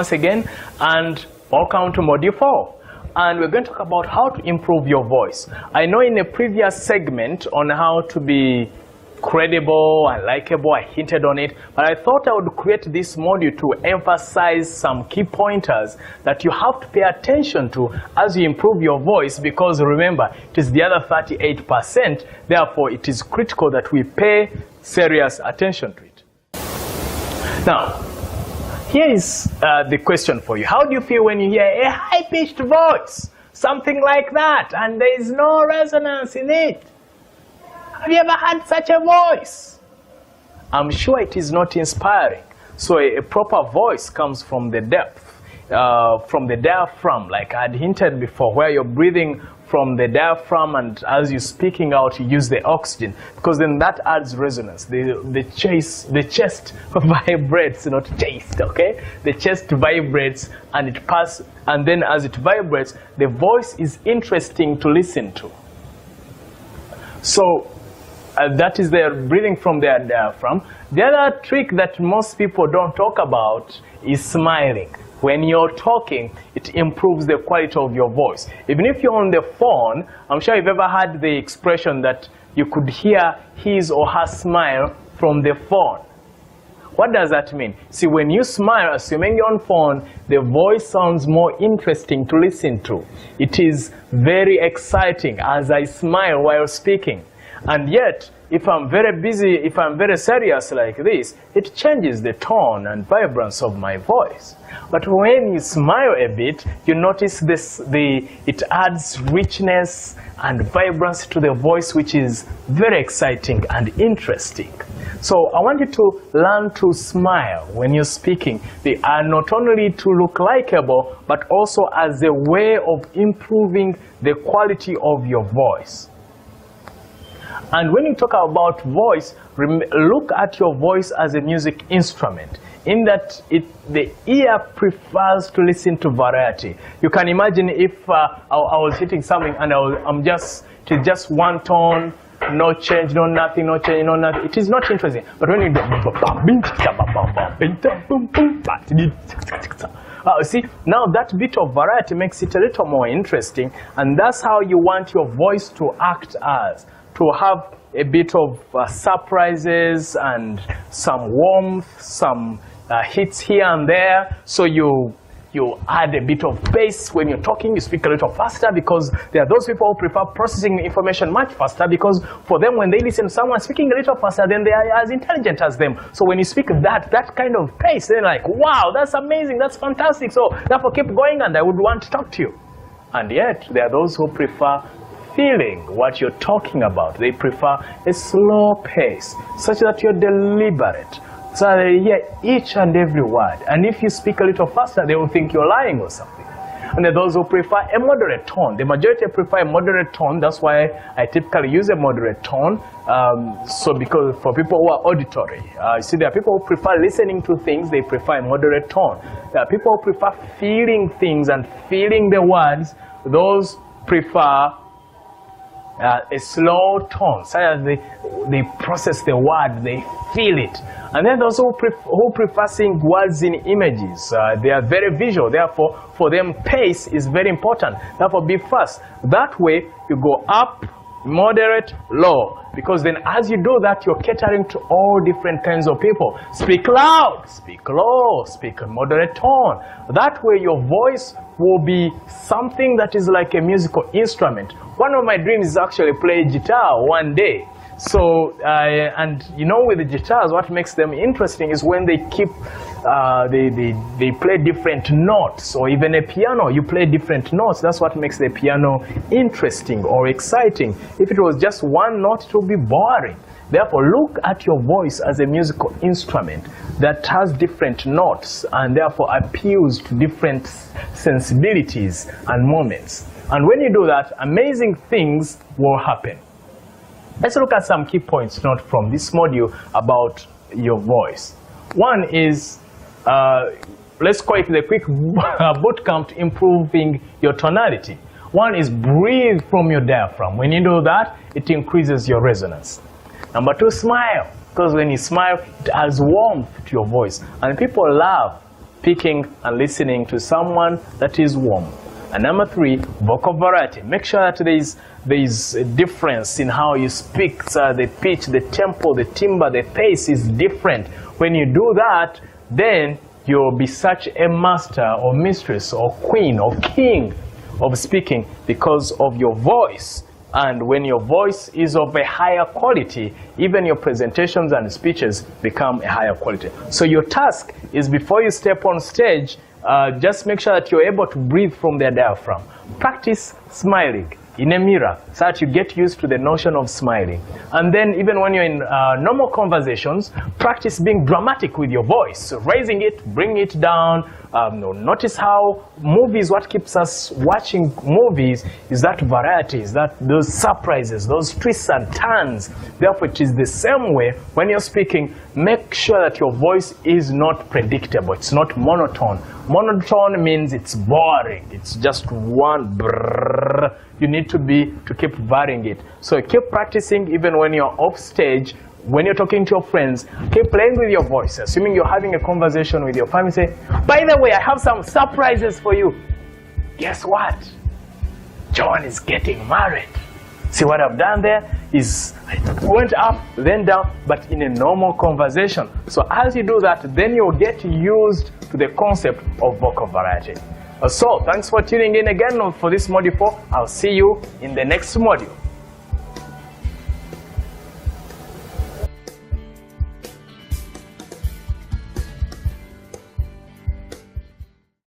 Once again, and welcome to Module 4. And we're going to talk about how to improve your voice. I know in a previous segment on how to be credible and likable, I hinted on it, but I thought I would create this module to emphasize some key pointers that you have to pay attention to as you improve your voice, because remember, it is the other 38%, therefore it is critical that we pay serious attention to it. Now, here is the question for you. How do you feel when you hear a high-pitched voice? Something like that, and there is no resonance in it. Have you ever had such a voice? I'm sure it is not inspiring. So a proper voice comes from the depth, from the diaphragm, like I had hinted before, where you're breathing from the diaphragm, and as you're speaking out, you use the oxygen, because then that adds resonance. The chest vibrates, not chest, okay? The chest vibrates, and it passes, and then as it vibrates, the voice is interesting to listen to. So that is their breathing from their diaphragm. The other trick that most people don't talk about is smiling. When you're talking, it improves the quality of your voice. Even if you're on the phone, I'm sure you've ever had the expression that you could hear his or her smile from the phone. What does that mean? See, when you smile, assuming you're on phone, the voice sounds more interesting to listen to. It is very exciting as I smile while speaking. And yet, if I'm very busy, if I'm very serious like this, it changes the tone and vibrance of my voice. But when you smile a bit, you notice it adds richness and vibrance to the voice, which is very exciting and interesting. So I want you to learn to smile when you're speaking. They are not only to look likable, but also as a way of improving the quality of your voice. And when you talk about voice, look at your voice as a music instrument, in that the ear prefers to listen to variety. You can imagine if I was hitting something and it is just one tone, no change, no nothing, no change, no nothing. It is not interesting. But when you see, now that bit of variety makes it a little more interesting, and that's how you want your voice to act as. To have a bit of surprises and some warmth, some hits here and there. So you add a bit of pace when you're talking. You speak a little faster, because there are those people who prefer processing information much faster, because for them, when they listen to someone speaking a little faster, then they are as intelligent as them. So when you speak that kind of pace, they're like, wow, that's amazing, that's fantastic. So therefore keep going, and I would want to talk to you. And yet there are those who prefer feeling what you're talking about. They prefer a slow pace, such that you're deliberate, so they hear each and every word. And if you speak a little faster, they will think you're lying or something. And there are those who prefer a moderate tone. The majority prefer a moderate tone. That's why I typically use a moderate tone. So because for people who are auditory, you see, there are people who prefer listening to things, they prefer a moderate tone. There are people who prefer feeling things and feeling the words. Those prefer a slow tone, so that they process the word, they feel it. And then those who prefer seeing words in images, they are very visual, therefore for them pace is very important. Therefore be fast. That way you go up, moderate, low, because then as you do that, you're catering to all different kinds of people. Speak loud, speak low, speak a moderate tone. That way your voice will be something that is like a musical instrument. One of my dreams is actually play guitar one day. So, and you know, with the guitars, what makes them interesting is when they keep, they play different notes, or even a piano, you play different notes. That's what makes the piano interesting or exciting. If it was just one note, it would be boring. Therefore, look at your voice as a musical instrument that has different notes and therefore appeals to different sensibilities and moments. And when you do that, amazing things will happen. Let's look at some key points to note from this module about your voice. One is, let's call it the quick boot camp to improving your tonality. One is breathe from your diaphragm. When you do that, it increases your resonance. Number two, smile. Because when you smile, it adds warmth to your voice. And people love speaking and listening to someone that is warm. And number 3, vocal variety. Make sure that there is a difference in how you speak. So the pitch, the tempo, the timbre, the pace is different. When you do that, then you'll be such a master or mistress or queen or king of speaking because of your voice. And when your voice is of a higher quality, even your presentations and speeches become a higher quality. So your task is, before you step on stage, just make sure that you're able to breathe from the diaphragm. Practice smiling in a mirror so that you get used to the notion of smiling. And then even when you're in normal conversations, practice being dramatic with your voice. So raising it, bringing it down. Notice how movies, what keeps us watching movies is that variety, is that those surprises, those twists and turns. Therefore, it is the same way when you're speaking. Make sure that your voice is not predictable. It's not monotone. Monotone means it's boring. It's just one brrrr. You need to keep varying it. So keep practicing even when you're off stage. When you're talking to your friends, keep playing with your voice. Assuming you're having a conversation with your family, say, by the way, I have some surprises for you. Guess what? John is getting married. See what I've done there is I went up, then down, but in a normal conversation. So as you do that, then you'll get used to the concept of vocal variety. So thanks for tuning in again for this module 4. I'll see you in the next module.